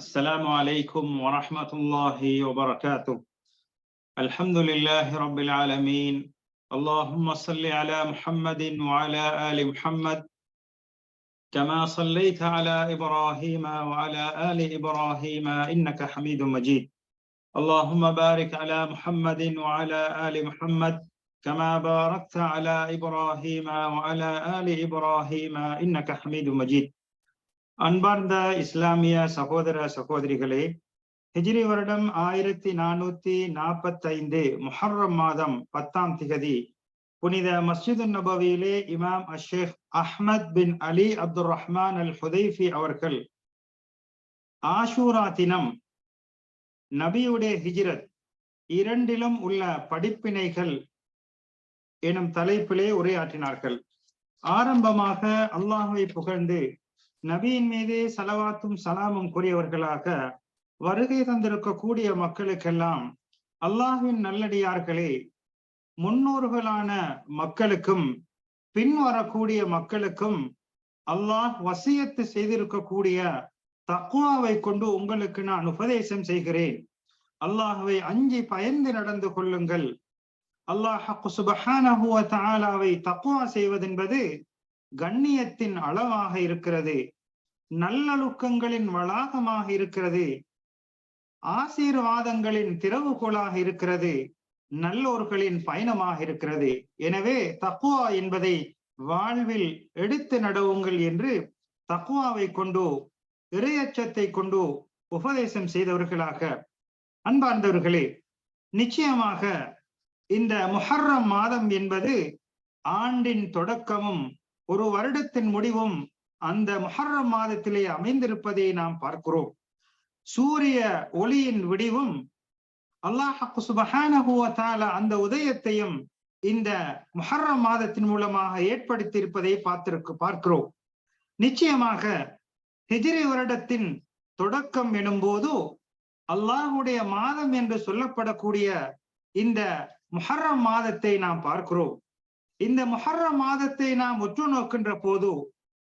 السلام عليكم ورحمة الله وبركاته. الحمد لله رب العالمين. اللهم صل على محمد وعلى آل محمد كما صليت على إبراهيم وعلى آل إبراهيم إنك حميد مجيد. اللهم بارك على محمد وعلى آل محمد كما باركت على إبراهيم وعلى آل إبراهيم إنك حميد مجيد. அன்பார்ந்த இஸ்லாமிய சகோதர சகோதரிகளே, ஹிஜ்ரி வருடம் 1445 முஹர்ரம் மாதம் 10ஆம் திகதி புனித மஸ்ஜிது நபவியிலே இமாம் அஷேக் அஹ்மத் பின் அலி அப்துல் ரஹ்மான் அல் ஹுதைஃபி அவர்கள் ஆஷூரா தினம் நபியுடைய ஹிஜ்ரத் இரண்டிலும் உள்ள படிப்பினைகள் எனும் தலைப்பிலே உரையாற்றினார்கள். ஆரம்பமாக அல்லாஹ்வை புகழ்ந்து நபியின் மீது சலவாத்தும் சலாமும் கூறியவர்களாக வருகை தந்திருக்கக்கூடிய மக்களுக்கெல்லாம், அல்லாஹ்வின் நல்லடியார்களே, முன்னோர்களான மக்களுக்கும் பின்வரக்கூடிய மக்களுக்கும் அல்லாஹ் வசியத்து செய்திருக்கக்கூடிய தக்வாவை கொண்டு உங்களுக்கு நான் உபதேசம் செய்கிறேன். அல்லாஹ்வை அஞ்சி பயந்து நடந்து கொள்ளுங்கள். அல்லாஹ் சுப்ஹானஹு வ தஆலாவை தக்வா செய்வதென்பது கண்ணியத்தின் அளவாக இருக்கிறது, நல்லொழுக்கங்களின் வளாகமாக இருக்கிறது, ஆசீர்வாதங்களின் திறவுகோலாக இருக்கிறது, நல்லோர்களின் பயணமாக இருக்கிறது. எனவே தக்வா என்பதை வாழ்வில் எடுத்து நடவுங்கள் என்று தக்வாவை கொண்டு, இறையச்சத்தை கொண்டு உபதேசம் செய்தவர்களாக, அன்பார்ந்தவர்களே, நிச்சயமாக இந்த முஹர்ரம் மாதம் என்பது ஆண்டின் தொடக்கமும் ஒரு வருடத்தின் முடிவும் அந்த முஹர்ரம் மாதத்திலே அமைந்திருப்பதை நாம் பார்க்கிறோம். சூரிய ஒளியின் விடிவும் அல்லாஹ் சுப்ஹானஹு வ தஆலா அந்த உதயத்தையும் இந்த முஹர்ரம் மாதத்தின் மூலமாக ஏற்படுத்தி இருப்பதை பார்க்கிறோம். நிச்சயமாக ஹிஜ்ரி வருடத்தின் தொடக்கம் எனும் போது அல்லாஹுடைய மாதம் என்று சொல்லப்படக்கூடிய இந்த முஹர்ரம் மாதத்தை நாம் பார்க்கிறோம். இந்த முஹர்ரம் மாதத்தை நாம் உற்று நோக்கின்ற போது,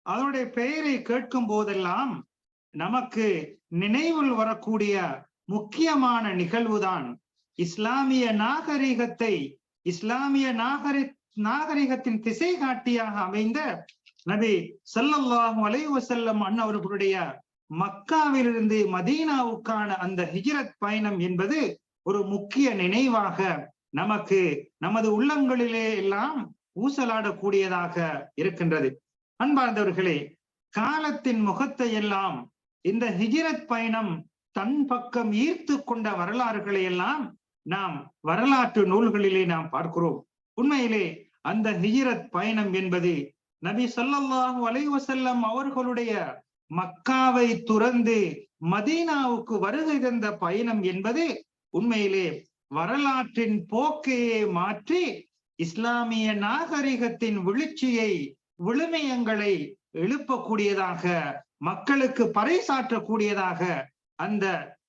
அதனுடைய பெயரை கேட்கும் போதெல்லாம் நமக்கு நினைவில் வரக்கூடிய முக்கியமான நிகழ்வுதான் இஸ்லாமிய நாகரிகத்தை, இஸ்லாமிய நாகரிகத்தின் திசை காட்டியாக அமைந்த நபி ஸல்லல்லாஹு அலைஹி வஸல்லம் அன்னவர்களுடைய மக்காவிலிருந்து மதீனாவுக்கான அந்த ஹிஜ்ரத் பயணம் என்பது ஒரு முக்கிய நினைவாக நமக்கு நமது உள்ளங்களிலே எல்லாம் ஊசலாடக்கூடியதாக இருக்கின்றது. அன்பார்ந்தவர்களே, காலத்தின் முகத்தை எல்லாம் இந்த ஹிஜ்ரத் பயணம் தன் பக்கம் ஈர்த்து கொண்ட வரலாறுகளை எல்லாம் நாம் வரலாற்று நூல்களிலே நாம் பார்க்கிறோம். உண்மையிலே அந்த ஹிஜ்ரத் பயணம் என்பது நபி ஸல்லல்லாஹு அலைஹி வஸல்லம் அவர்களுடைய மக்காவை துறந்து மதீனாவுக்கு வருகை தந்த பயணம் என்பது உண்மையிலே வரலாற்றின் போக்கையே மாற்றி இஸ்லாமிய நாகரிகத்தின் விழுச்சியை, விழுமியங்களை எழுப்பக்கூடியதாக, மக்களுக்கு பறைசாற்றக்கூடியதாக அந்த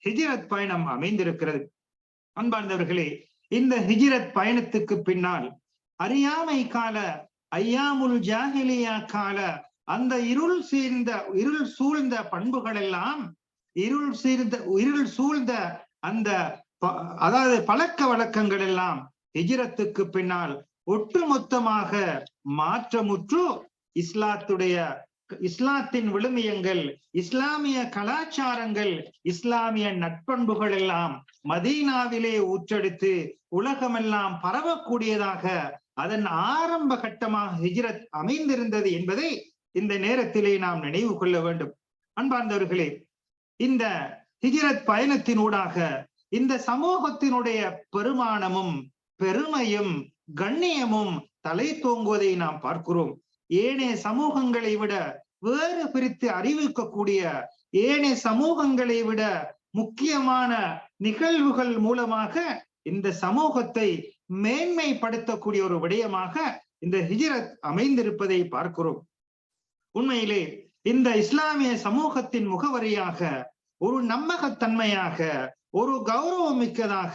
ஹிஜ்ரத் பயணம் அமைந்திருக்கிறது. அன்பார்ந்தவர்களே, இந்த ஹிஜ்ரத் பயணத்துக்கு பின்னால் அறியாமை கால, ஐயாமுல் ஜாஹிலியா கால அந்த இருள் சூழ்ந்த பண்புகள் எல்லாம், இருள் சூழ்ந்த அந்த அதாவது பழக்க வழக்கங்கள் எல்லாம் ஹிஜ்ரத்துக்கு பின்னால் ஒட்டுமொத்தமாக மாற்றமுற்று இஸ்லாத்தின் விழுமியங்கள், இஸ்லாமிய கலாச்சாரங்கள், இஸ்லாமிய நட்பண்புகள் எல்லாம் மதீனாவிலே ஊற்றெடுத்து உலகமெல்லாம் பரவக்கூடியதாக அதன் ஆரம்ப கட்டமாக ஹிஜ்ரத் அமைந்திருந்தது என்பதை இந்த நேரத்திலே நாம் நினைவு கொள்ள வேண்டும். அன்பார்ந்தவர்களே, இந்த ஹிஜ்ரத் பயணத்தினூடாக இந்த சமூகத்தினுடைய பெருமானமும் பெருமையும் கண்ணியமும் தலை தோங்குவதை நாம் பார்க்கிறோம். ஏனைய சமூகங்களை விட வேறு பிரித்து அறிவிக்கக்கூடிய, ஏனைய சமூகங்களை விட முக்கியமான நிகழ்வுகள் மூலமாக இந்த சமூகத்தை மேன்மைப்படுத்தக்கூடிய ஒரு விடயமாக இந்த ஹிஜ்ரத் அமைந்திருப்பதை பார்க்கிறோம். உண்மையிலே இந்த இஸ்லாமிய சமூகத்தின் முகவரியாக, ஒரு நம்பகத்தன்மையாக, ஒரு கௌரவம் மிக்கதாக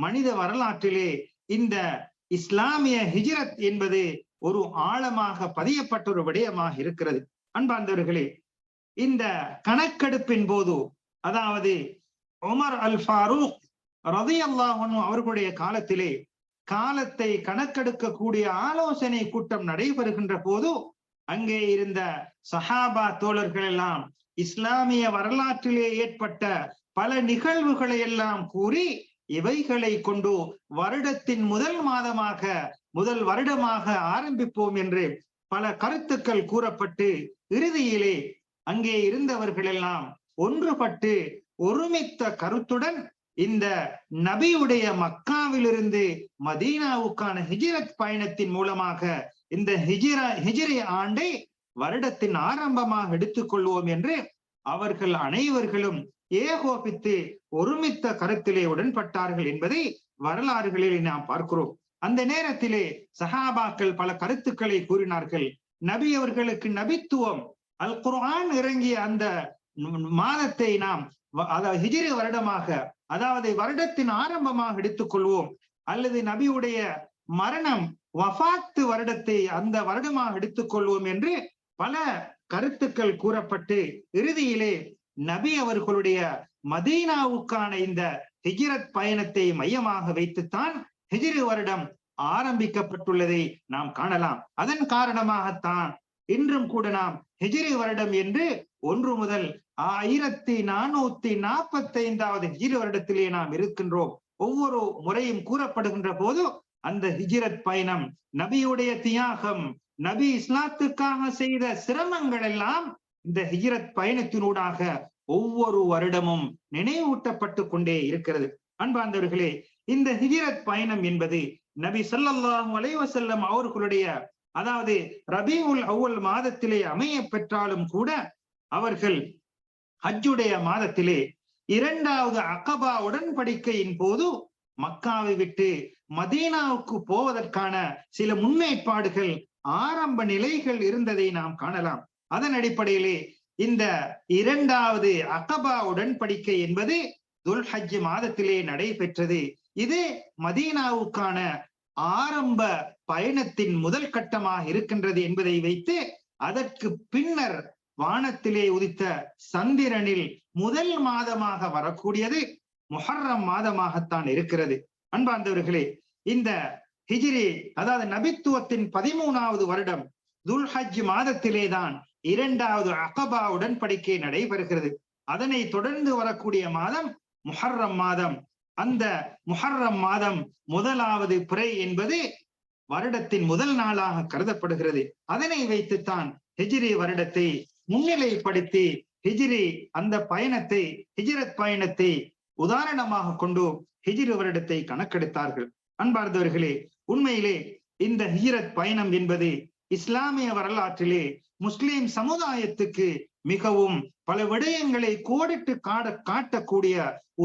மனித வரலாற்றிலே இந்த இஸ்லாமிய ஹிஜ்ரத் என்பது ஒரு ஆழமாக பதியப்பட்ட ஒரு விடயமாக இருக்கிறது. அன்பார்ந்தவர்களே, இந்த கணக்கெடுப்பின் போது அதாவது உமர் அல் ஃபாரூக் ரலியல்லாஹு அன்ஹு அவர்களுடைய காலத்திலே காலத்தை கணக்கெடுக்கக்கூடிய ஆலோசனை கூட்டம் நடைபெறுகின்ற போது அங்கே இருந்த சஹாபா தோழர்கள் எல்லாம் இஸ்லாமிய வரலாற்றிலே ஏற்பட்ட பல நிகழ்வுகளை எல்லாம் கூறி இவைகளை கொண்டு வருடத்தின் முதல் வருடமாக ஆரம்பிப்போம் என்று பல கருத்துக்கள் கூறப்பட்டு இறுதியிலே அங்கே இருந்தவர்கள் எல்லாம் ஒன்றுபட்டு ஒருமித்த கருத்துடன் இந்த நபியுடைய மக்காவிலிருந்து மதீனாவுக்கான ஹிஜ்ரத் பயணத்தின் மூலமாக இந்த ஹிஜ்ரி ஆண்டை வருடத்தின் ஆரம்பமாக எடுத்துக்கொள்வோம் என்று அவர்கள் அனைவர்களும் ஏகோபித்து ஒருமித்த கருத்திலே உடன்பட்டார்கள் என்பதை வரலாறுகளில் நாம் பார்க்கிறோம். அந்த நேரத்திலே சஹாபாக்கள் பல கருத்துக்களை கூறினார்கள். நபி அவர்களுக்கு நபித்துவம் அல் குர்ஆன் இறங்கிய அந்த மாதத்தை நாம் அதாவது ஹிஜ்ரி வருடமாக, அதாவது வருடத்தின் ஆரம்பமாக எடுத்துக்கொள்வோம், அல்லது நபியுடைய மரணம் வஃபாத்து வருடத்தை அந்த வருடமாக எடுத்துக்கொள்வோம் என்று பல கருத்துக்கள் கூறப்பட்டு இறுதியிலே நபி அவர்களுடைய மதீனாவுக்கான இந்த ஹிஜ்ரத் பயணத்தை மையமாக வைத்துத்தான் ஹிஜ்ரி வருடம் ஆரம்பிக்கப்பட்டுள்ளதை நாம் காணலாம். அதன் காரணமாகத்தான் இன்றும் கூட நாம் ஹிஜ்ரி வருடம் என்று 1 முதல் 1445வது ஹிஜ்ரி வருடத்திலே நாம் இருக்கின்றோம். ஒவ்வொரு முறையும் கூறப்படுகின்ற போது அந்த ஹிஜ்ரத் பயணம், நபியுடைய தியாகம், நபி இஸ்லாத்துக்காக செய்த சிரமங்கள் எல்லாம் இந்த ஹிஜ்ரத் பயணத்தினூடாக ஒவ்வொரு வருடமும் நினைவூட்டப்பட்டு கொண்டே இருக்கிறது. அன்பார்ந்தவர்களே, இந்த ஹிஜ்ரத் பயணம் என்பது நபி ஸல்லல்லாஹு அலைஹி வஸல்லம் அவர்களுடைய அதாவது ரபீஉல் அவ்வல் மாதத்திலே அமைய பெற்றாலும் கூட அவர்கள் ஹஜ்ஜுடைய மாதத்திலே 2வது அகபா உடன்படிக்கையின் போது மக்காவை விட்டு மதீனாவுக்கு போவதற்கான சில முன்னேற்பாடுகள் ஆரம்ப நிலைகள் இருந்ததை நாம் காணலாம். அதன் அடிப்படையிலே இந்த 2வது அகபா உடன்படிக்கை என்பது துல்ஹஜ் மாதத்திலே நடைபெற்றது. இது மதீனாவுக்கான ஆரம்ப பயணத்தின் முதல் கட்டமாக இருக்கின்றது என்பதை வைத்து அதற்கு பின்னர் வானத்திலே உதித்த சந்திரனில் முதல் மாதமாக வரக்கூடியது முஹர்ரம் மாதமாகத்தான் இருக்கிறது. அன்பார்ந்தவர்களே, இந்த ஹிஜ்ரி அதாவது நபித்துவத்தின் 13வது வருடம் துல்ஹஜ் மாதத்திலே தான் 2வது அகபா உடன்படிக்கை நடைபெறுகிறது. அதனை தொடர்ந்து வரக்கூடிய மாதம் முஹர்ரம் மாதம். அந்த முஹர்ரம் மாதம் 1வது பிறை என்பது வருடத்தின் முதல் நாளாக கருதப்படுகிறது. அதனை வைத்துத்தான் ஹிஜ்ரி வருடத்தை முன்னிலைப்படுத்தி ஹிஜ்ரி அந்த பயணத்தை ஹிஜ்ரத் பயணத்தை உதாரணமாக கொண்டு ஹிஜ்ரி வருடத்தை கணக்கெடுத்தார்கள். அன்பார்ந்தவர்களே, உண்மையிலே இந்த ஹிஜ்ரத் பயணம் என்பது இஸ்லாமிய வரலாற்றிலே முஸ்லிம் சமுதாயத்துக்கு மிகவும் பல விடயங்களை கோடிட்டு காட்டக்கூடிய,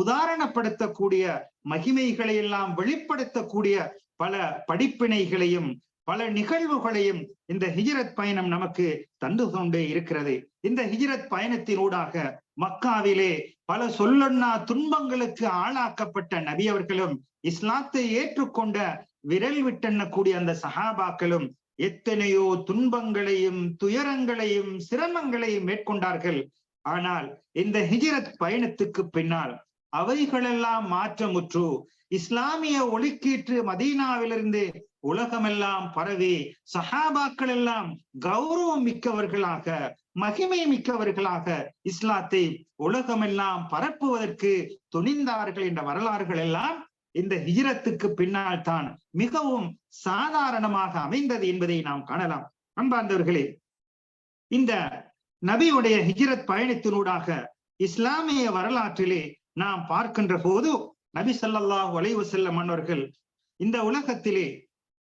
உதாரணப்படுத்தக்கூடிய, மகிமைகளை எல்லாம் வெளிப்படுத்தக்கூடிய பல படிப்பினைகளையும் பல நிகழ்வுகளையும் இந்த ஹிஜ்ரத் பயணம் நமக்கு தந்து கொண்டே இருக்கிறது. இந்த ஹிஜ்ரத் பயணத்தினூடாக மக்காவிலே பல சொல்லொன்னா துன்பங்களுக்கு ஆளாக்கப்பட்ட நபி அவர்களும் இஸ்லாத்தை ஏற்றுக்கொண்ட விரல் விட்டெண்ணக்கூடிய அந்த சஹாபாக்களும் எத்தனையோ துன்பங்களையும் துயரங்களையும் சிரமங்களையும் மேற்கொண்டார்கள். ஆனால் இந்த ஹிஜ்ரத் பயணத்துக்கு பின்னால் அவைகளெல்லாம் மாற்றமுற்று இஸ்லாமிய ஒளிக்கீற்று மதீனாவிலிருந்து உலகமெல்லாம் பரவி சஹாபாக்கள் எல்லாம் கௌரவம் மிக்கவர்களாக மகிமை மிக்கவர்களாக இஸ்லாத்தை உலகமெல்லாம் பரப்புவதற்கு துணிந்தார்கள் என்ற வரலாறுகள் எல்லாம் இந்த ஹிஜ்ரத்துக்கு பின்னால் தான் மிகவும் சாதாரணமாக அமைந்தது என்பதை நாம் காணலாம். அன்பார்ந்தவர்களே, இந்த நபியுடைய ஹிஜ்ரத் பயணத்தினூடாக இஸ்லாமிய வரலாற்றிலே நாம் பார்க்கின்ற போது நபி ஸல்லல்லாஹு அலைஹி வஸல்லம் அவர்கள் இந்த உலகத்திலே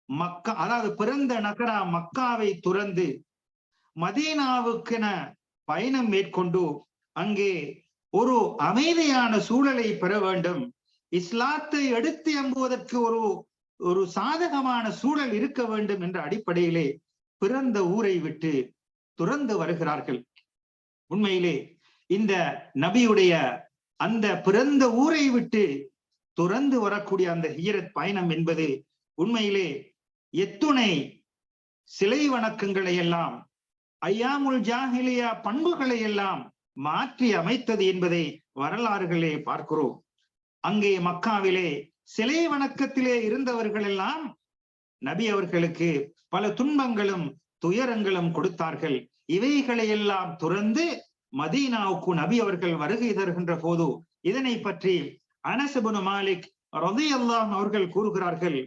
மக்கா அதாவது பிறந்த நகரா மக்காவை துறந்து மதீனாவுக்கென பயணம் மேற்கொண்டு அங்கே ஒரு அமைதியான சூழலை பெற வேண்டும், இஸ்லாத்தை எடுத்து எம்புவதற்கு ஒரு சாதகமான சூழல் இருக்க வேண்டும் என்ற அடிப்படையிலே பிறந்த ஊரை விட்டு துறந்து வருகிறார்கள். உண்மையிலே இந்த நபியுடைய அந்த பிறந்த ஊரை விட்டு துறந்து வரக்கூடிய அந்த ஹிஜ்ரத் பயணம் என்பது உண்மையிலே எத்துணை சிலை வணக்கங்களை எல்லாம் ஐயாமுல் ஜாஹிலியா பண்புகளை எல்லாம் மாற்றி அமைத்தது என்பதை வரலாறுகளே பார்க்கிறோம். அங்கே மக்காவிலே சிலை வணக்கத்திலே இருந்தவர்கள் எல்லாம் நபி அவர்களுக்கு பல துன்பங்களும் துயரங்களும் கொடுத்தார்கள். இவைகளை எல்லாம் துறந்து மதீனாவுக்கு நபி அவர்கள் வருகை தருகின்ற போது இதனை பற்றி அனஸ் இப்னு மாலிக் ரலியல்லாஹு அவர்கள் கூறுகிறார்கள்,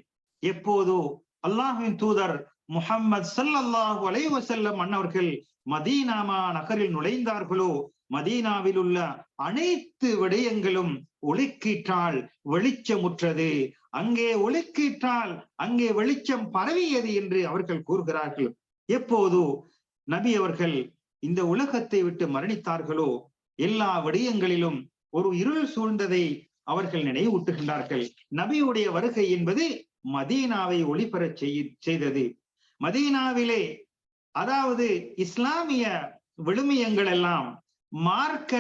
எப்போது அல்லாஹ்வின் தூதர் முஹம்மது ஸல்லல்லாஹு அலைஹி வஸல்லம் அன்னவர்கள் மதீனா நகரில் நுழைந்தார்களோ மதீனாவில் உள்ள அனைத்து விடயங்களும் ஒளிக்கீற்றால் வெளிச்சமுற்றது. அங்கே ஒளிக்கீற்றால் அங்கே வெளிச்சம் பரவியது என்று அவர்கள் கூறுகிறார்கள். எப்போது நபி அவர்கள் இந்த உலகத்தை விட்டு மரணித்தார்களோ எல்லா விடயங்களிலும் ஒரு இருள் சூழ்ந்ததை அவர்கள் நினைவூட்டுகின்றார்கள். நபியுடைய வருகை என்பது மதீனாவை ஒளிபெறச் செய்தது. மதீனாவிலே அதாவது இஸ்லாமிய விழுமியங்கள் எல்லாம், மார்க்க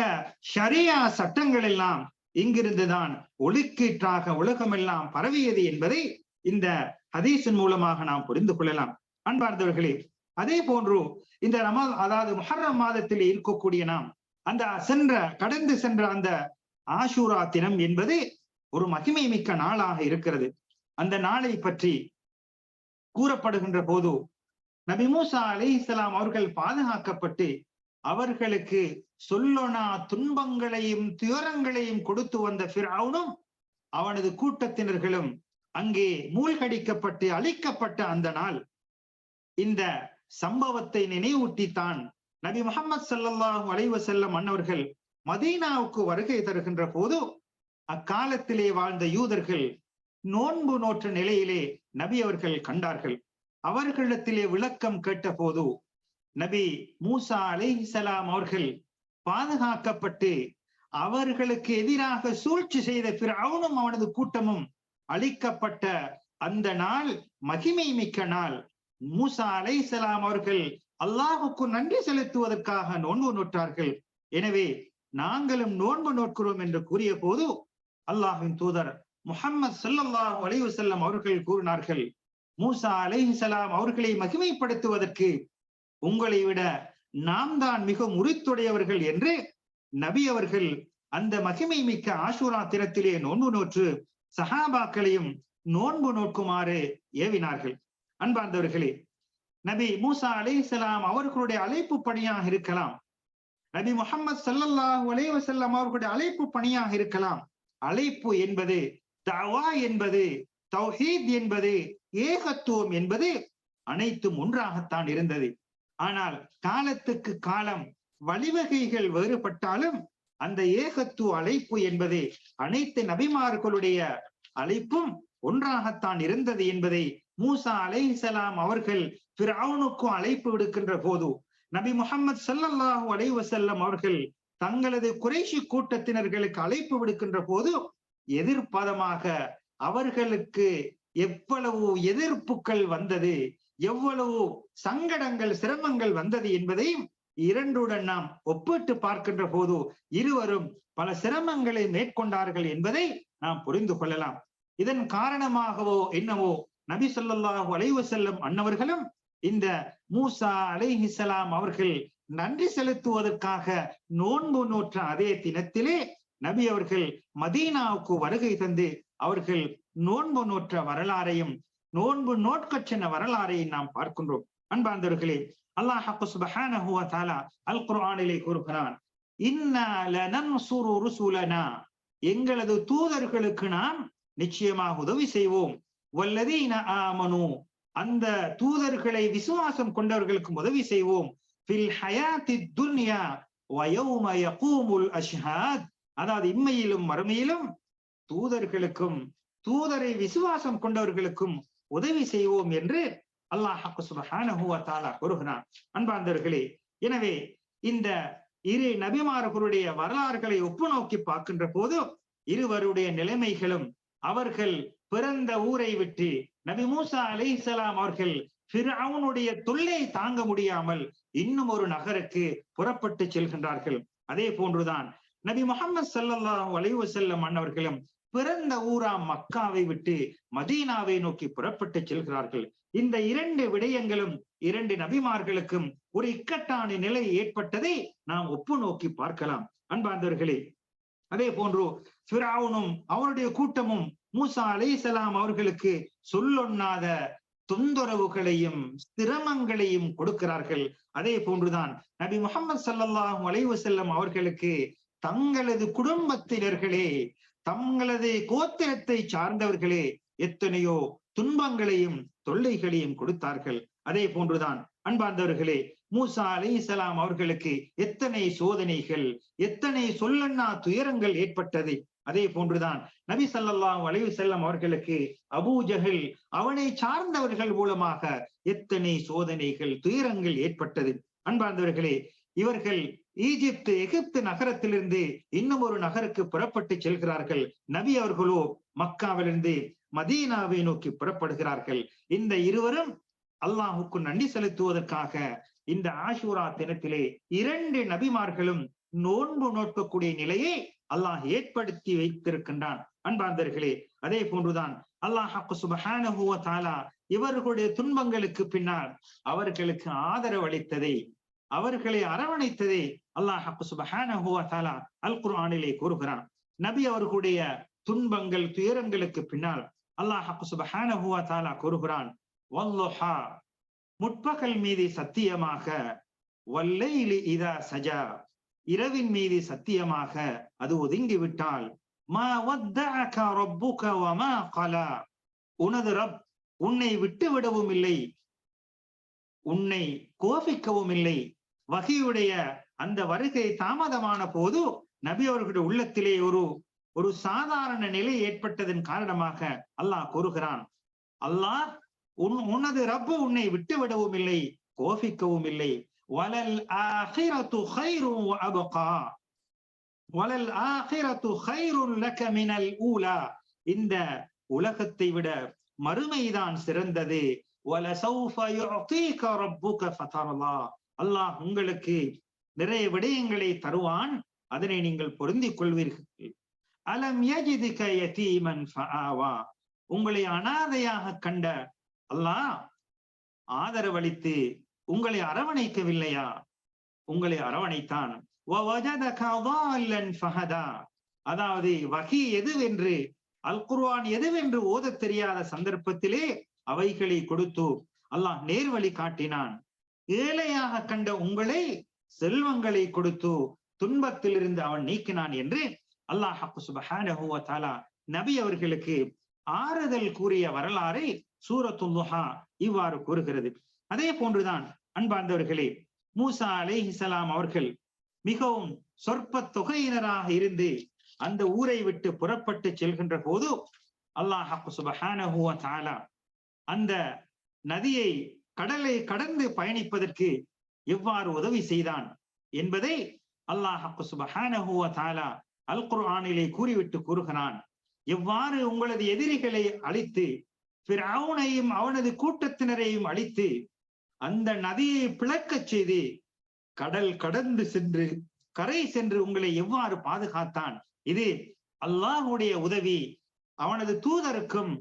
ஷரியா சட்டங்கள் எல்லாம் இங்கிருந்துதான் ஒளிக்கீற்றாக உலகமெல்லாம் பரவியது என்பதை இந்த ஹதீஸின் மூலமாக நாம் புரிந்து கொள்ளலாம். அன்பார்ந்தவர்களே, அதே போன்று இந்த அதாவது முஹர்ரம் மாதத்தில் இருக்கக்கூடிய நாம் அந்த கடந்து சென்ற அந்த ஆஷூரா தினம் என்பது ஒரு மகிமை மிக்க நாளாக இருக்கிறது. அந்த நாளை பற்றி கூறப்படுகின்ற போது நபி மூசா அலைஹிஸ்ஸலாம் அவர்கள் பாதுகாக்கப்பட்டு அவர்களுக்கு சொல்லொணா துன்பங்களையும் துயரங்களையும் கொடுத்து வந்த ஃபிர்அவுனும் அவனது கூட்டத்தினர்களும் அங்கே மூழ்கடிக்கப்பட்டு அழிக்கப்பட்ட அந்த நாள், இந்த சம்பவத்தை நினைவூட்டித்தான் நபி முஹம்மது ஸல்லல்லாஹு அலைஹி வஸல்லம் அன்னவர்கள் மதீனாவுக்கு வருகை தருகின்ற போது அக்காலத்திலே வாழ்ந்த யூதர்கள் நோன்பு நோற்ற நிலையிலே நபி அவர்கள் கண்டார்கள். அவர்களிடத்திலே விளக்கம் கேட்ட போது நபி மூசா அலைஹிஸ்ஸலாம் அவர்கள் பாதுகாக்கப்பட்டு அவர்களுக்கு எதிராக சூழ்ச்சி செய்த ஃபிர்அவுனும் அவனது கூட்டமும் அழிக்கப்பட்ட அந்த நாள் மகிமை மிக்க நாள். மூசா அலைஹிஸ்ஸலாம் அவர்கள் அல்லாஹுக்கு நன்றி செலுத்துவதற்காக நோன்பு நோற்றார்கள். எனவே நாங்களும் நோன்பு நோட்கிறோம் என்று கூறிய போது அல்லாஹ்வின் தூதர் முஹம்மது ஸல்லல்லாஹு அலைஹி வஸல்லம் அவர்கள் கூறினார்கள், மூசா அலைஹிஸ்ஸலாம் அவர்களை மகிமைப்படுத்துவதற்கு உங்களை விட நாம் தான் மிக உரித்துடையவர்கள் என்று நபி அவர்கள் அந்த மகிமை மிக்க ஆஷூரா தினத்திலே நோன்பு நோற்று சஹாபாக்களையும் நோன்பு நோக்குமாறு ஏவினார்கள். அன்பார்ந்தவர்களே, நபி மூசா அலைஹிஸ்ஸலாம் அவர்களுடைய அழைப்பு பணியாக இருக்கலாம், நபி முஹம்மது ஸல்லல்லாஹு அலைஹி வஸல்லம் அவர்களுடைய அழைப்பு பணியாக இருக்கலாம். அழைப்பு என்பது, தஅவா என்பது, தௌஹீத் என்பது, ஏகத்துவம் என்பது அனைத்தும் ஒன்றாகத்தான் இருந்தது. ஆனால் காலத்துக்கு காலம் வழிவகைகள் வேறுபட்டாலும் அந்த ஏகத்துவ அழைப்பு என்பது அனைத்து நபிமார்களுடைய அழைப்பும் ஒன்றாகத்தான் இருந்தது என்பதை மூசா அலைஹிஸ்ஸலாம் அவர்கள் ஃபிர்அவுனுக்கு அழைப்பு விடுக்கின்ற போது நபி முஹம்மது ஸல்லல்லாஹு அலைஹி வஸல்லம் அவர்கள் தங்களது குறைஷி கூட்டத்தினர்களுக்கு அழைப்பு விடுக்கின்ற போது எதிர்ப்பதமாக அவர்களுக்கு எவ்வளவு எதிர்ப்புகள் வந்தது, எவ்வளவு சங்கடங்கள் சிரமங்கள் வந்தது என்பதை இரண்டுடன் நாம் ஒப்பிட்டு பார்க்கின்ற போது இருவரும் பல சிரமங்களை மேற்கொண்டார்கள் என்பதை நாம் புரிந்து கொள்ளலாம். இதன் காரணமாகவோ என்னவோ நபி ஸல்லல்லாஹு அலைஹி வஸல்லம் அன்னவர்களும் இந்த மூசா அலைஹிஸ்ஸலாம் அவர்கள் நன்றி செலுத்துவதற்காக நோன்பு நோற்ற அதே தினத்திலே நபி அவர்கள் மதீனாவுக்கு வருகை தந்து அவர்கள் நோன்பு நோற்ற வரலாறையும் நோன்பு நோட்கச் சென்ற வரலாறையும் நாம் பார்க்கின்றோம். அன்பார்ந்தவர்களே, அல்லாஹ் சுப்ஹானஹு வ தஆலா அல் குர்ஆனிலே கூறுகிறான், இன்னா லனன்சுரு ருசுலனா, எங்களது தூதர்களுக்கு நாம் நிச்சயமாக உதவி செய்வோம், வல்லதீன ஆமனு, அந்த தூதர்களை விசுவாசம் கொண்டவர்களுக்கு உதவி செய்வோம், ஃபில் ஹயாத்தித் துன்யா வ யௌம யகூமுல் அஷ்ஹாத், அதாவது இம்மையிலும் மறுமையிலும் தூதர்களுக்கும் தூதரை விசுவாசம் கொண்டவர்களுக்கும் உதவி செய்வோம் என்று அல்லாஹ் சுப்ஹானஹு வ தஆலா கூறுகிறான். அன்பார்ந்தவர்களே, எனவே இந்த இரு நபிமார்களுடைய வரலாறுகளை ஒப்பு நோக்கி பார்க்கின்ற போது இருவருடைய நிலைமைகளும், அவர்கள் பிறந்த ஊரை விட்டு நபி மூசா அலைஹிஸ்ஸலாம் அவர்கள் ஃபிர்அவுனுடைய தொல்லை தாங்க முடியாமல் இன்னும் ஒரு நகருக்கு புறப்பட்டு செல்கின்றார்கள். அதே போன்றுதான் நபி முஹம்மது ஸல்லல்லாஹு அலைஹி வஸல்லம் அன்னவர்களும் பிறந்த ஊராம் மக்காவை விட்டு மதீனாவை நோக்கி புறப்பட்டு செல்கிறார்கள். இந்த இரண்டு விடயங்களும் இரண்டு நபிமார்களுக்கும் ஒரு இக்கட்டான நிலை ஏற்பட்டதை நாம் ஒப்பு நோக்கி பார்க்கலாம் அன்பார்ந்தவர்களே. அதே போன்று ஃபிரௌனும் அவருடைய கூட்டமும் மூசா அலைஹிஸ்ஸலாம் அவர்களுக்கு சொல்லொண்ணாத தொந்தரவுகளையும் சிரமங்களையும் கொடுக்கிறார்கள். அதே போன்றுதான் நபி முஹம்மது ஸல்லல்லாஹு அலைஹி வஸல்லம் அவர்களுக்கு தங்களது குடும்பத்தினர்களே, தங்களது கோத்திரத்தை சார்ந்தவர்களே எத்தனையோ துன்பங்களையும் தொல்லைகளையும் கொடுத்தார்கள். அதே போன்றுதான் அன்பார்ந்தவர்களே, மூசா அலைஹிஸ்ஸலாம் அவர்களுக்கு எத்தனை சோதனைகள், எத்தனை சொல்லண்ணா துயரங்கள் ஏற்பட்டது. அதே போன்றுதான் நபி ஸல்லல்லாஹு அலைஹி வஸல்லம் அவர்களுக்கு அபூ ஜஹல் அவனை சார்ந்தவர்கள் மூலமாக எத்தனை சோதனைகள் துயரங்கள் ஏற்பட்டது. அன்பார்ந்தவர்களே, இவர்கள் எகிப்து நகரத்திலிருந்து இன்னும் ஒரு நகருக்கு புறப்பட்டு செல்கிறார்கள். நபி அவர்களோ மக்காவிலிருந்து மதீனாவை நோக்கி புறப்படுகிறார்கள். இந்த இருவரும் அல்லாஹுக்கு நன்றி செலுத்துவதற்காக இந்த ஆஷூரா தினத்திலே இரண்டு நபிமார்களும் நோன்பு நோக்கக்கூடிய நிலையை அல்லாஹ் ஏற்படுத்தி வைத்திருக்கின்றான். அன்பார்ந்தவர்களே, அதே போன்றுதான் அல்லாஹ் சுப்ஹானஹு வ தஆலா இவர்களுடைய துன்பங்களுக்கு பின்னால் அவர்களுக்கு ஆதரவு அளித்ததை, அவர்களை அரவணைத்ததை அல்லாஹ் சுப்ஹானஹு வ தஆலா அல் குர்ஆனிலே கூறுகிறான். நபி அவர்களுடைய துன்பங்கள் துயரங்களுக்கு பின்னால் அல்லாஹ் சுப்ஹானஹு வ தஆலா கூறுகிறான், வல்லுஹா, முற்பகல் மீது சத்தியமாக, வல்லைலி இதா சஜா, இரவின் மீது சத்தியமாக அது ஒதுங்கிவிட்டால், மா வத்தஅக ரப்புக வமா கலா, உனது ரப் உன்னை விட்டு விடவும் இல்லை, உன்னை கோபிக்கவும் இல்லை. வஹியுடைய அந்த வருகை தாமதமான போது நபி அவர்களுடைய உள்ளத்திலே ஒரு சாதாரண நிலை ஏற்பட்டதன் காரணமாக அல்லாஹ் கூறுகிறான், அல்லாஹ் உனது ரப்பு உன்னை விட்டு விடவும் இல்லை, கோபிக்கவும் இல்லை. வலல் ஆகிரத்து கைரும் வஅபகா, வலல் ஆகிரத்து கைருன் லக மினல் ஊலா, இந்த உலகத்தை விட மறுமைதான் சிறந்தது. வலசௌஃப யுஅதீக ரப்புக ஃபதர்லா, அல்லாஹ் உங்களுக்கு நிறைய விடயங்களை தருவான், அதனை நீங்கள் பொருந்திக் கொள்வீர்கள். அலம் யஜிதுக யதீமன் ஃபஆவா, உங்களை அனாதையாக கண்ட அல்லாஹ் ஆதரவளித்து உங்களை அரவணைக்கவில்லையா? உங்களை அரவணைத்தான். வவஜதக ضالًا فهدى, அதாவது வஹி எதுவென்று, அல் குர்ஆன் எதுவென்று ஓதத் தெரியாத சந்தர்ப்பத்திலே அவைகளை கொடுத்து அல்லாஹ் நேர்வழி காட்டினான். ஏழையாக கண்ட உங்களை செல்வங்களை கொடுத்து துன்பத்திலிருந்து அவன் நீக்கினான் என்று அல்லாஹ் சுப்ஹானஹு வ தஆலா நபி அவர்களுக்கு ஆறுதல் கூறிய வரலாறை சூரத்துல் துஹா இவ்வாறு கூறுகிறது. அதே போன்றுதான் அன்பார்ந்தவர்களே, மூசா அலைஹிஸ்ஸலாம் அவர்கள் மிகவும் சொற்ப தொகையினராக இருந்து அந்த ஊரை விட்டு புறப்பட்டு செல்கின்ற போது அல்லாஹ் சுப்ஹானஹு வ தஆலா அந்த நதியை, கடலை கடந்து பயணிப்பதற்கு எவ்வாறு உதவி செய்தான் என்பதை அல்லாஹ் சுப்ஹானஹு வ தஆலா அல் குர்ஆனிலே கூறிவிட்டு கூறுகிறான், எவ்வாறு உங்களது எதிரிகளை அழித்து ஃபிரௌனையும் அவனது கூட்டத்தினரையும் அழித்து அந்த நதியை பிளக்கச் செய்து கடல் கடந்து சென்று கரை சென்று உங்களை எவ்வாறு பாதுகாத்தான். இது அல்லாஹ்வுடைய உதவி, அவனது தூதருக்கும்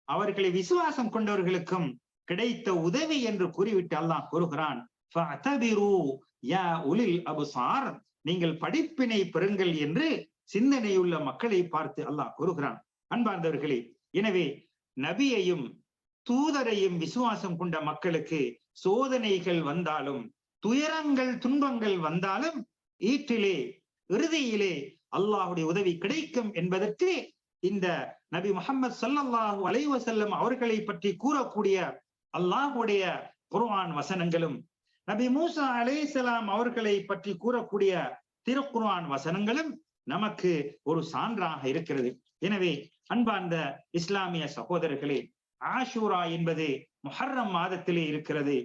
அவர்களை விசுவாசம் கொண்டவர்களுக்கும் கிடைத்த உதவி என்று கூறிவிட்டு அல்லாஹ் கூறுகிறான், ஃபஅதபிரு யா உலில் அப்சார், நீங்கள் படிப்பினை பெறுங்கள் என்று சிந்தனையுள்ள மக்களை பார்த்து அல்லாஹ் கூறுகிறான். அன்பார்ந்தவர்களே, எனவே நபியையும் தூதரையும் விசுவாசம் கொண்ட மக்களுக்கு சோதனைகள் வந்தாலும், துயரங்கள் துன்பங்கள் வந்தாலும் ஈற்றிலே இறுதியிலே அல்லாஹ்வுடைய உதவி கிடைக்கும் என்பதற்கு இந்த நபி முஹம்மது ஸல்லல்லாஹு அலைஹி வஸல்லம் அவர்களை பற்றி கூறக்கூடிய அல்லாஹ்வுடைய குர்ஆன் வசனங்களும், நபி மூசா அலைஹிஸ்ஸலாம் அவர்களை பற்றி கூறக்கூடிய திருக்குர்ஆன் வசனங்களும் நமக்கு ஒரு சான்றாக இருக்கிறது. எனவே அன்பார்ந்த இஸ்லாமிய சகோதரர்களே, ஆஷூரா என்பது முஹர்ரம் மாதத்திலே இருக்கிறது.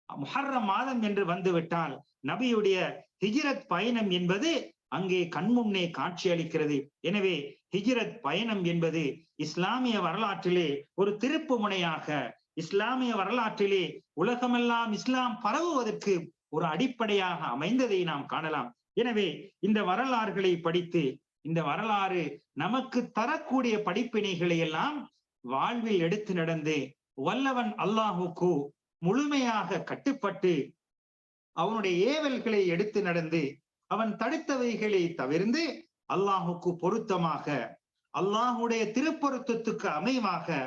முஹர்ரம் மாதம் என்று வந்துவிட்டால் நபியுடைய ஹிஜ்ரத் பயணம் என்பது அங்கே கண்முன்னே காட்சி அளிக்கிறது. எனவே ஹிஜ்ரத் பயணம் என்பது இஸ்லாமிய வரலாற்றிலே ஒரு திருப்பு முனையாக, இஸ்லாமிய வரலாற்றிலே உலகமெல்லாம் இஸ்லாம் பரவுவதற்கு ஒரு அடிப்படையாக அமைந்ததை நாம் காணலாம். எனவே இந்த வரலாறுகளை படித்து இந்த வரலாறு நமக்கு தரக்கூடிய படிப்பினைகளை எல்லாம் வாழ்வில் எடுத்து நடந்து வல்லவன் அல்லாஹுக்கு முழுமையாக கட்டுப்பட்டு அவனுடைய ஏவல்களை எடுத்து நடந்து அவன் தடுத்தவைகளை தவிர்ந்து அல்லாஹுக்கு பொருத்தமாக அல்லாஹுடைய திருப்பொருத்தத்துக்கு அமைவாக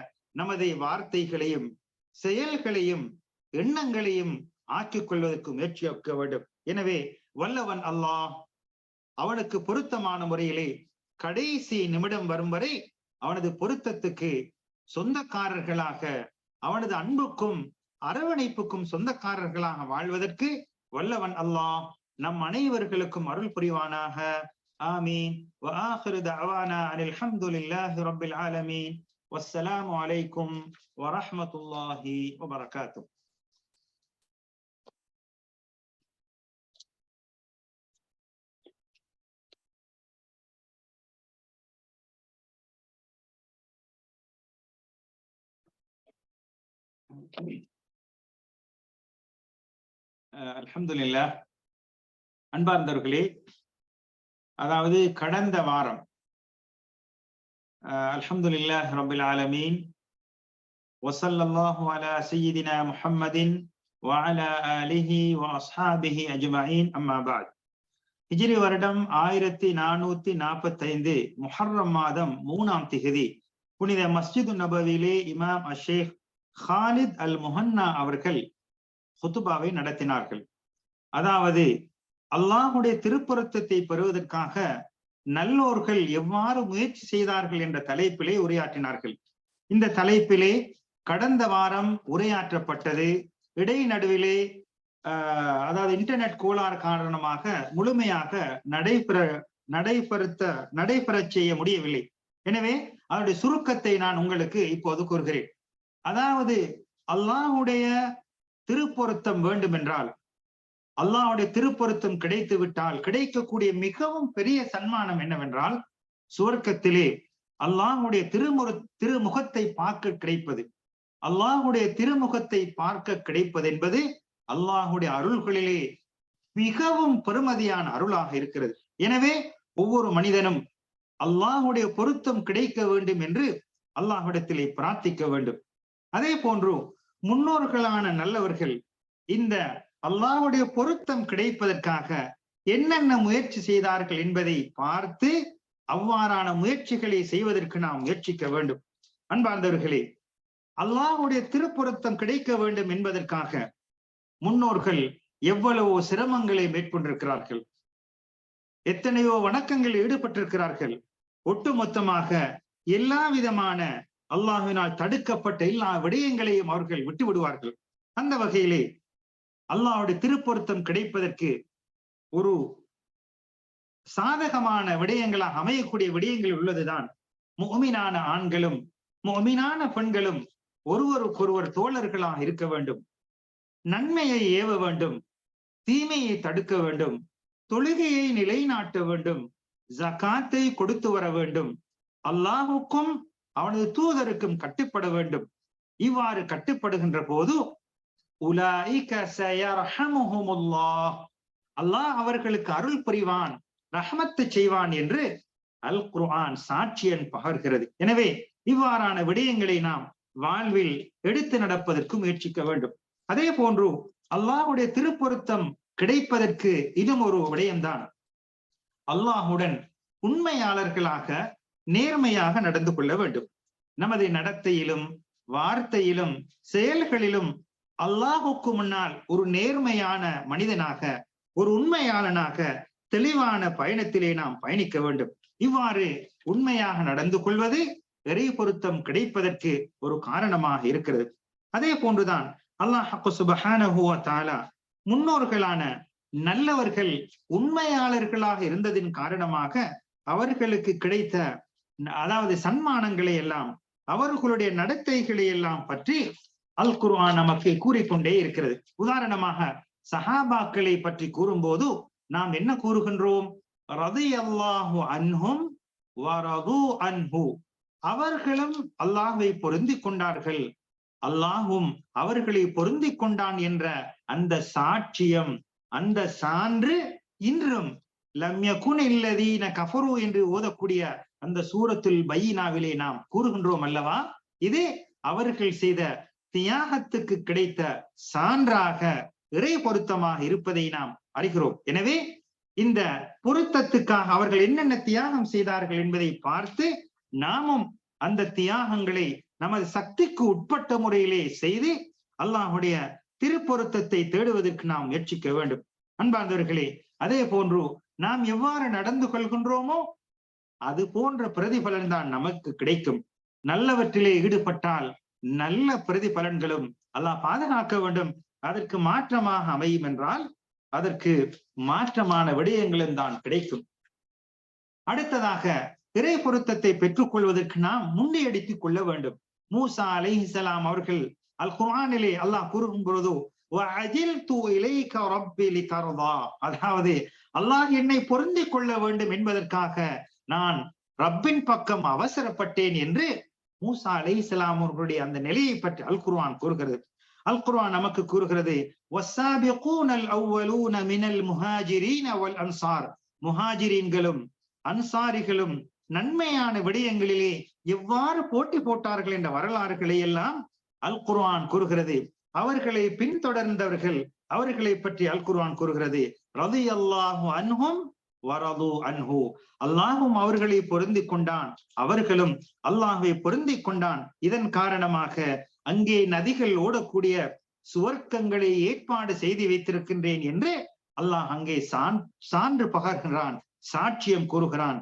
நமது வார்த்தைகளையும் செயல்களையும் எண்ணங்களையும் ஆக்கிக் கொள்வதற்கு முயற்சிக்க வேண்டும். எனவே வல்லவன் அல்லாஹ் அவனுக்கு பொருத்தமான முறையிலே கடைசி நிமிடம் வரும் வரை அவனது பொருத்தத்துக்கு சொந்தக்காரர்களாக அவனது அன்புக்கும் அரவணைப்புக்கும் சொந்தக்காரர்களாக வாழ்வதற்கு வல்லவன் அல்லாஹ் நம் அனைவர்களுக்கும் அருள் புரிவானாக. ஆமீன். வ ஆகிரு தஅவானா அனில் ஹம்துலில்லாஹி ரப்பில் ஆலமீன். வஸ்ஸலாமு அலைக்கும் வ ரஹ்மத்துல்லாஹி வ பரகாத்துஹு. அல்ஹம்துலில்லாஹ். அன்பார்ந்தவர்களே, அதாவது கடந்த வாரம் அல்ஹம்துலில்லாஹி ரப்பில் ஆலமீன் வஸல்லல்லாஹு அலா சய்யிதினா முஹம்மதின் வ அலா ஆலிஹி வ அஸ்ஹாபிஹி அஜ்மஈன். அம்மா பஅத். ஹிஜ்ரி வருடம் 1445 முஹர்ரம் மாதம் 3ஆம் திகதி புனித மஸ்ஜிது நபவியிலே இமாம் அஷேக் ஹாலித் அல் முஹன்னா அவர்கள் ஹுதுபாவை நடத்தினார்கள். அதாவது அல்லாஹுடைய திருப்பொருத்தத்தை பெறுவதற்காக நல்லோர்கள் எவ்வாறு முயற்சி செய்தார்கள் என்ற தலைப்பிலே உரையாற்றினார்கள். இந்த தலைப்பிலே கடந்த வாரம் உரையாற்றப்பட்டது. இடைநடுவிலே அதாவது இன்டர்நெட் கோளாறு காரணமாக முழுமையாக நடைபெற செய்ய முடியவில்லை. எனவே அதனுடைய சுருக்கத்தை நான் உங்களுக்கு இப்போது கூறுகிறேன். அதாவது அல்லாஹுடைய திருப்பொருத்தம் வேண்டும் என்றால், அல்லாஹுடைய திருப்பொருத்தம் கிடைத்து விட்டால் கிடைக்கக்கூடிய மிகவும் பெரிய சன்மானம் என்னவென்றால், சுவர்க்கத்திலே அல்லாஹுடைய திருமுகத்தை பார்க்க கிடைப்பது. அல்லாஹுடைய திருமுகத்தை பார்க்க கிடைப்பது என்பது அல்லாஹுடைய அருள்களிலே மிகவும் பெருமதியான அருளாக இருக்கிறது. எனவே ஒவ்வொரு மனிதனும் அல்லாஹுடைய பொருத்தம் கிடைக்க வேண்டும் என்று அல்லாஹ்விடத்திலே பிரார்த்திக்க வேண்டும். அதே போன்று முன்னோர்களான நல்லவர்கள் இந்த அல்லாஹ்வுடைய பொருத்தம் கிடைப்பதற்காக என்னென்ன முயற்சி செய்தார்கள் என்பதை பார்த்து அவ்வாறான முயற்சிகளை செய்வதற்கு நாம் முயற்சிக்க வேண்டும். அன்பார்ந்தவர்களே, அல்லாஹ்வுடைய திருப்பொருத்தம் கிடைக்க வேண்டும் என்பதற்காக முன்னோர்கள் எவ்வளவோ சிரமங்களை மேற்கொண்டிருக்கிறார்கள், எத்தனையோ வணக்கங்களில் ஈடுபட்டிருக்கிறார்கள். ஒட்டுமொத்தமாக எல்லா விதமான அல்லாஹ்வினால் தடுக்கப்பட்ட எல்லா விடயங்களையும் அவர்கள் விட்டு விடுவார்கள். அந்த வகையிலே அல்லாஹ்வுடைய திருப்பொருத்தம் கிடைப்பதற்கு ஒரு சாதகமான விடயங்களாக அமையக்கூடிய விடயங்கள் உள்ளதுதான் முஃமினான ஆண்களும் முஃமினான பெண்களும் ஒருவருக்கொருவர் தோழர்களாக இருக்க வேண்டும், நன்மையை ஏவ வேண்டும், தீமையை தடுக்க வேண்டும், தொழுகையை நிலைநாட்ட வேண்டும், ஜகாத்தை கொடுத்து வர வேண்டும், அல்லாஹுக்கும் அவனது தூதருக்கும் கட்டுப்பட வேண்டும். இவ்வாறு கட்டுப்படுகின்ற போது உலாயிக ஸயர்ஹமுஹுமுல்லாஹ், அல்லாஹ் அவர்களுக்கு அருள் புரிவான், ரஹ்மத்து செய்வான் என்று அல் குர்ஆன் சாட்சியன் பகர்கிறது. எனவே இவ்வாறான விடயங்களை நாம் வாழ்வில் எடுத்து நடப்பதற்கு முயற்சிக்க வேண்டும். அதே போன்று அல்லாஹ்வுடைய திருப்பொருத்தம் கிடைப்பதற்கு இதுவும் ஒரு விடயம்தான். அல்லாஹுடன் உண்மையாளர்களாக நேர்மையாக நடந்து கொள்ள வேண்டும். நமது நடத்தையிலும் வார்த்தையிலும் செயல்களிலும் அல்லாஹுக்கு முன்னால் ஒரு நேர்மையான மனிதனாக, ஒரு உண்மையாளனாக தெளிவான பயணத்திலே நாம் பயணிக்க வேண்டும். இவ்வாறு உண்மையாக நடந்து கொள்வது இறை பொருத்தம் கிடைப்பதற்கு ஒரு காரணமாக இருக்கிறது. அதே போன்றுதான் அல்லாஹ் சுப்ஹானஹு வ தஆலா முன்னோர்களான நல்லவர்கள் உண்மையாளர்களாக இருந்ததின் காரணமாக அவர்களுக்கு கிடைத்த அதாவது சன்மானங்களை எல்லாம், அவர்களுடைய நடத்தைகளை எல்லாம் பற்றி அல் குர்ஆன் நமக்கு கூறிக்கொண்டே இருக்கிறது. உதாரணமாக சஹாபாக்களை பற்றி கூறும்போது நாம் என்ன கூறுகின்றோம்? ரலியல்லாஹு அன்ஹும் வ ரது அன்ஹு, அவர்களும் அல்லாஹ்வை பொருந்திக் கொண்டார்கள், அல்லாஹும் அவர்களை பொருந்திக் கொண்டான் என்ற அந்த சாட்சியம், அந்த சான்று இன்றும் லம் யகுன் இல்லதீன கஃபரு என்று ஓதக்கூடிய அந்த சூரத்துல் பையினாவிலே நாம் கூறுகின்றோம் அல்லவா, இது அவர்கள் செய்த தியாகத்துக்கு கிடைத்த சான்றாக இறை பொருத்தமாக இருப்பதை நாம் அறிகிறோம். எனவே இந்த பொருத்தத்துக்காக அவர்கள் என்னென்ன தியாகம் செய்தார்கள் என்பதை பார்த்து நாமும் அந்த தியாகங்களை நமது சக்திக்கு உட்பட்ட முறையிலே செய்து அல்லாஹுடைய திருப்பொருத்தத்தை தேடுவதற்கு நாம் முயற்சிக்க வேண்டும். அன்பார்ந்தவர்களே, அதே போன்று நாம் எவ்வாறு நடந்து கொள்கின்றோமோ அது போன்ற பிரதிபலன் தான் நமக்கு கிடைக்கும். நல்லவற்றிலே ஈடுபட்டால் நல்ல பிரதிபலன்களும் அல்லாஹ் பாதுகாக்க வேண்டும். அதற்கு மாற்றமாக அமையும் என்றால் அதற்கு மாற்றமான விடயங்களும் தான் கிடைக்கும். அடுத்ததாக இறை பொருத்தத்தை பெற்றுக் கொள்வதற்கு நாம் முன்னெடுத்துக் கொள்ள வேண்டும். மூசா அலைஹிஸ்ஸலாம் அவர்கள் அல் குர்ஆனிலே அல்லாஹ் கூறும் பொழுது அதாவது அல்லாஹ் என்னை பொருந்திக் கொள்ள வேண்டும் என்பதற்காக நான் ரப்பின் பக்கம் அவசரப்பட்டேன் என்று மூசா அலைஹிஸ்ஸலாம் அவர்களுடைய அந்த நிலையை பற்றி அல் குர்ஆன் கூறுகிறது. அல் குர்ஆன் நமக்கு கூறுகிறது, வஸ்ஸாபிகூனல் அவ்வலூன மினல் முஹாஜிரீன வல் அன்சார், முஹாஜிரீன்களும் அன்சாரிகளும் நன்மையான விடயங்களிலே எவ்வாறு போட்டி போட்டார்கள் என்ற வரலாறுகளை எல்லாம் அல் குர்ஆன் கூறுகிறது. அவர்களை பின்தொடர்ந்தவர்கள் அவர்களை பற்றி அல் குர்ஆன் கூறுகிறது, ரலியல்லாஹு அன்ஹும் வரது அன்ஹு, அல்லாஹும் அவர்களை பொருந்திக் கொண்டான், அவர்களும் அல்லாஹ்வை பொருந்திக் கொண்டான். இதன் காரணமாக அங்கே நதிகள் ஓடக்கூடிய சுவர்க்கங்களை ஏற்பாடு செய்து வைத்திருக்கின்றேன் என்று அல்லாஹ் அங்கே சான்று பகர்கிறான், சாட்சியம் கூறுகிறான்.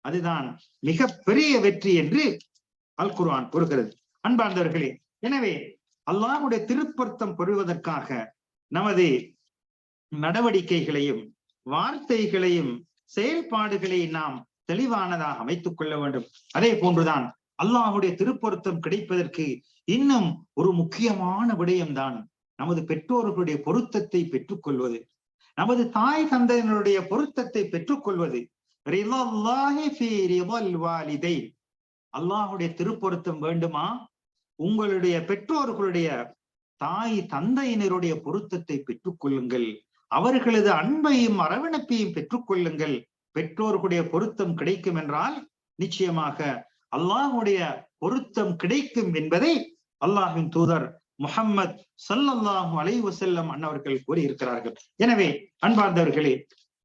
அதுதான் மிக பெரிய வெற்றி என்று அல் குர்ஆன் கூறுகிறது. அன்பார்ந்தவர்களே, எனவே அல்லாஹ்வுடைய திருப்பொருத்தம் பெறுவதற்காக நமது நடவடிக்கைகளையும் வார்த்தைகளையும் செயல்பாடுகளையும் நாம் தெளிவானதாக அமைத்துக் கொள்ள வேண்டும். அதே போன்றுதான் அல்லாஹ்வுடைய திருப்பொருத்தம் கிடைப்பதற்கு இன்னும் ஒரு முக்கியமான விடயம்தான் நமது பெற்றோர்களுடைய பொருத்தத்தை பெற்றுக் கொள்வது, நமது தாய் தந்தையினருடைய பொருத்தத்தை பெற்றுக் கொள்வது. அல்லாஹுடைய திருப்பொருத்தம் வேண்டுமா? உங்களுடைய பெற்றோர்களுடைய தாய் தந்தையினருடைய பொருத்தத்தை பெற்றுக் கொள்ளுங்கள், அவர்களது அன்பையும் அரவணைப்பையும் பெற்றுக் கொள்ளுங்கள். பெற்றோர்களுடைய பொருத்தம் கிடைக்கும் என்றால் நிச்சயமாக அல்லாஹுடைய பொருத்தம் கிடைக்கும் என்பதை அல்லாஹ்வின் தூதர் முஹம்மத் ஸல்லல்லாஹு அலைஹி வஸல்லம் அன்னவர்கள் கூறியிருக்கிறார்கள். எனவே அன்பார்ந்தவர்களே,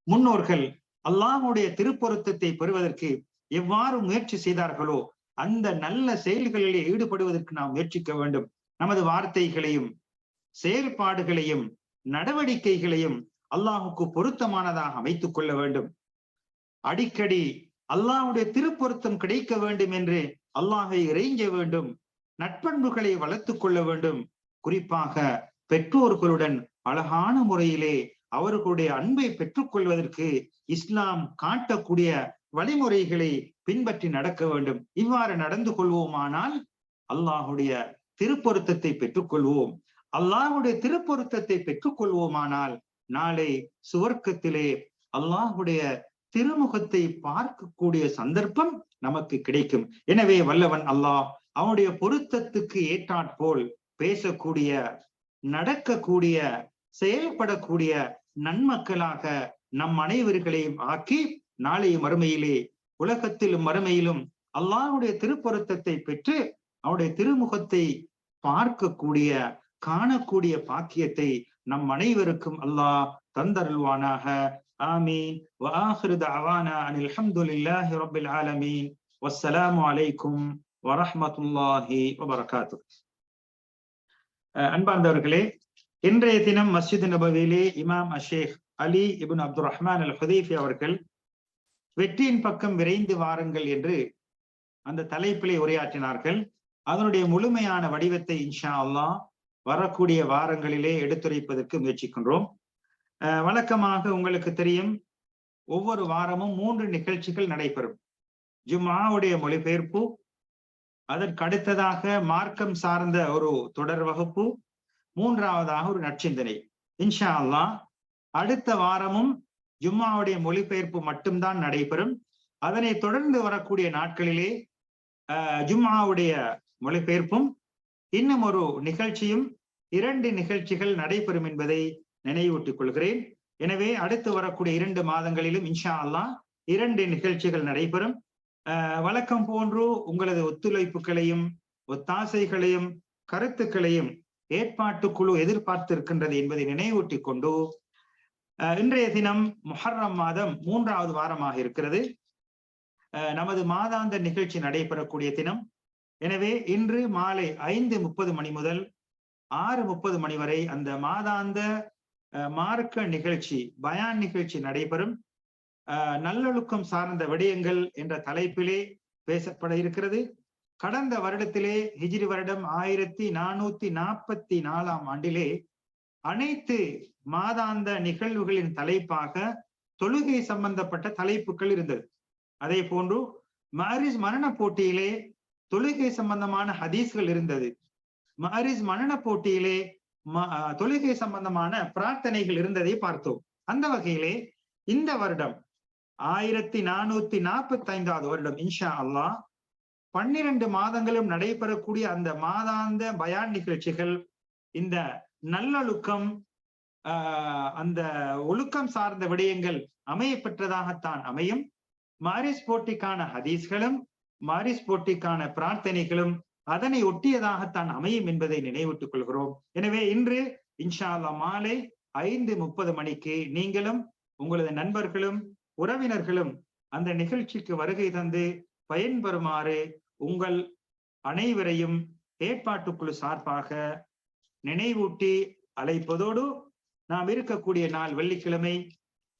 முன்னோர்கள் அல்லாஹ்வுடைய திருப்பொருத்தத்தை பெறுவதற்கு எவ்வாறு முயற்சி செய்தார்களோ அந்த நல்ல செயல்களிலே ஈடுபடுவதற்கு நாம் முயற்சிக்க வேண்டும். நமது வார்த்தைகளையும் செயல்பாடுகளையும் நடவடிக்கைகளையும் அல்லாஹுக்கு பொருத்தமானதாக அமைத்துக் கொள்ள வேண்டும். அடிக்கடி அல்லாஹ்வுடைய திருப்பொருத்தம் கிடைக்க வேண்டும் என்று அல்லாஹை இறைஞ்ச வேண்டும், நட்பண்புகளை வளர்த்துக் கொள்ள வேண்டும். குறிப்பாக பெற்றோர்களுடன் அழகான முறையிலே அவர்களுடைய அன்பை பெற்றுக் கொள்வதற்கு இஸ்லாம் காட்டக்கூடிய வழிமுறைகளை பின்பற்றி நடக்க வேண்டும். இவ்வாறு நடந்து கொள்வோமானால் அல்லாஹுடைய திருப்பொருத்தத்தை பெற்றுக் கொள்வோம். அல்லாஹுடைய திருப்பொருத்தத்தை பெற்றுக் கொள்வோமானால் நாளை சுவர்க்கத்திலே அல்லாஹுடைய திருமுகத்தை பார்க்கக்கூடிய சந்தர்ப்பம் நமக்கு கிடைக்கும். எனவே வல்லவன் அல்லாஹ் அவனுடைய பொருத்தத்துக்கு ஏற்றாற்போல் பேசக்கூடிய, நடக்கக்கூடிய, செயல்படக்கூடிய நன்மக்களாக நம் அனைவர்களையும் ஆக்கி நாளைய மறுமையிலே உலகத்திலும் மறுமையிலும் அல்லாஹ்வுடைய திருப்பொருத்தத்தை பெற்று அவருடைய திருமுகத்தை பார்க்கக்கூடிய, காணக்கூடிய பாக்கியத்தை நம் அனைவருக்கும் அல்லாஹ் தந்தருள்வானாக. ஆமீன். வஆகிரு தஅவானா அனில் ஹம்துலில்லாஹி ரப்பில் ஆலமீன். வஸ்ஸலாமு அலைக்கும் வரஹ்மத்துல்லாஹி வபரகாத்துஹு. அன்பார்ந்தவர்களே, இன்றைய தினம் மஸ்ஜித் நபவியிலே இமாம் ஷேக் அலி இப்னு அப்துர் ரஹ்மான் அல் ஹுதைஃபி அவர்கள் வெற்றியின் பக்கம் விரைந்து வாருங்கள் என்று அந்த தலைப்பிலே உரையாற்றினார்கள். அதனுடைய முழுமையான வடிவத்தை இன்ஷா அல்லாஹ் வரக்கூடிய வாரங்களிலே எடுத்துரைப்பதற்கு முயற்சிக்கின்றோம். வழக்கமாக உங்களுக்கு தெரியும், ஒவ்வொரு வாரமும் 3 நிகழ்ச்சிகள் நடைபெறும். ஜும்ஆவுடைய மொழிபெயர்ப்பு, அதற்கு அடுத்ததாக மார்க்கம் சார்ந்த ஒரு தொடர் வகுப்பு, 3வதாக ஒரு நற்சிந்தனை. இன்ஷா அல்லாஹ் அடுத்த வாரமும் ஜும்ஆவுடைய மொழிபெயர்ப்பு மட்டும்தான் நடைபெறும். அதனை தொடர்ந்து வரக்கூடிய நாட்களிலே ஜும்ஆவுடைய மொழிபெயர்ப்பும் இன்னும் ஒரு நிகழ்ச்சியும் 2 நிகழ்ச்சிகள் நடைபெறும் என்பதை நினைவூட்டிக் கொள்கிறேன். எனவே அடுத்து வரக்கூடிய 2 மாதங்களிலும் இன்ஷா அல்லாஹ் 2 நிகழ்ச்சிகள் நடைபெறும். வழக்கம் போன்று உங்களது ஒத்துழைப்புகளையும் ஒத்தாசைகளையும் கருத்துக்களையும் ஏற்பாட்டு குழு எதிர்பார்த்திருக்கின்றது என்பதை நினைவூட்டிக் கொண்டு இன்றைய தினம் முஹர்ரம் மாதம் 3வது வாரமாக இருக்கிறது. நமது மாதாந்த நிகழ்ச்சி நடைபெறக்கூடிய தினம். எனவே இன்று மாலை 5:30 மணி முதல் 6:30 மணி வரை அந்த மாதாந்த மார்க்க நிகழ்ச்சி பயான் நிகழ்ச்சி நடைபெறும். நல்லொழுக்கம் சார்ந்த விடயங்கள் என்ற தலைப்பிலே பேசப்பட இருக்கிறது. கடந்த வருடத்திலே ஹிஜ்ரி வருடம் 1444ஆம் ஆண்டிலே அனைத்து மாதாந்த நிகழ்வுகளின் தலைப்பாக தொழுகை சம்பந்தப்பட்ட தலைப்புகள் இருந்தது. அதே போன்று மாரிஸ் மரண போட்டியிலே தொழுகை சம்பந்தமான ஹதீஸ்கள் இருந்தது. மாரிஸ் மரண போட்டியிலே தொழுகை சம்பந்தமான பிரார்த்தனைகள் இருந்ததை பார்த்தோம். அந்த வகையிலே இந்த வருடம் 1445வது வருடம் இன்ஷா அல்லாஹ் 12 மாதங்களும் நடைபெறக்கூடிய அந்த மாதாந்த பயான் நிகழ்ச்சிகள் இந்த நல்லொழுக்கம் அந்த ஒழுக்கம் சார்ந்த விடயங்கள் அமைய பெற்றதாகத்தான் அமையும். மாரிஸ் போட்டிக்கான ஹதீஸ்களும் மாரிஸ் போட்டிக்கான பிரார்த்தனைகளும் அதனை ஒட்டியதாகத்தான் அமையும் என்பதை நினைவூட்டுக் கொள்கிறோம். எனவே இன்று இன்ஷா அல்லாஹ் மாலை 5:30 மணிக்கு நீங்களும் உங்களது நண்பர்களும் உறவினர்களும் அந்த நிகழ்ச்சிக்கு வருகை தந்து பயன்பெறுமாறு உங்கள் அனைவரையும் ஏற்பாட்டுக்குழு சார்பாக நினைவூட்டி அழைப்பதோடு, நாம் இருக்கக்கூடிய நாள் வெள்ளிக்கிழமை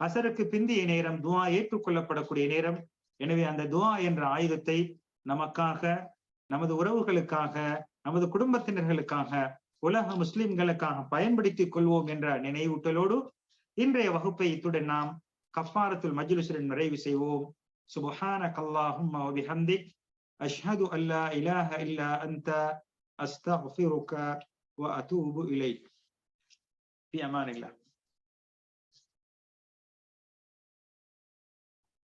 அசருக்கு பிந்திய நேரம் துஆ ஏற்றுக்கொள்ளப்படக்கூடிய நேரம். எனவே அந்த துஆ என்ற ஆயுதத்தை நமக்காக, நமது உறவுகளுக்காக, நமது குடும்பத்தினர்களுக்காக, உலக முஸ்லிம்களுக்காக பயன்படுத்திக் கொள்வோம் என்ற நினைவூட்டலோடு இன்றைய வகுப்பை இத்துடன் நாம் கஃபாரத்துல் மஜ்லிஸுடன் நிறைவு செய்வோம். சுப்ஹானக்கல்லாஹும்ம வ பிஹம்திக் அஷ்ஹது அல்லா இலாஹ இல்லா அன்த அஸ்தக்ஃபிருக வ அதூபு இலைக். ஃபி அமானில்லாஹ்.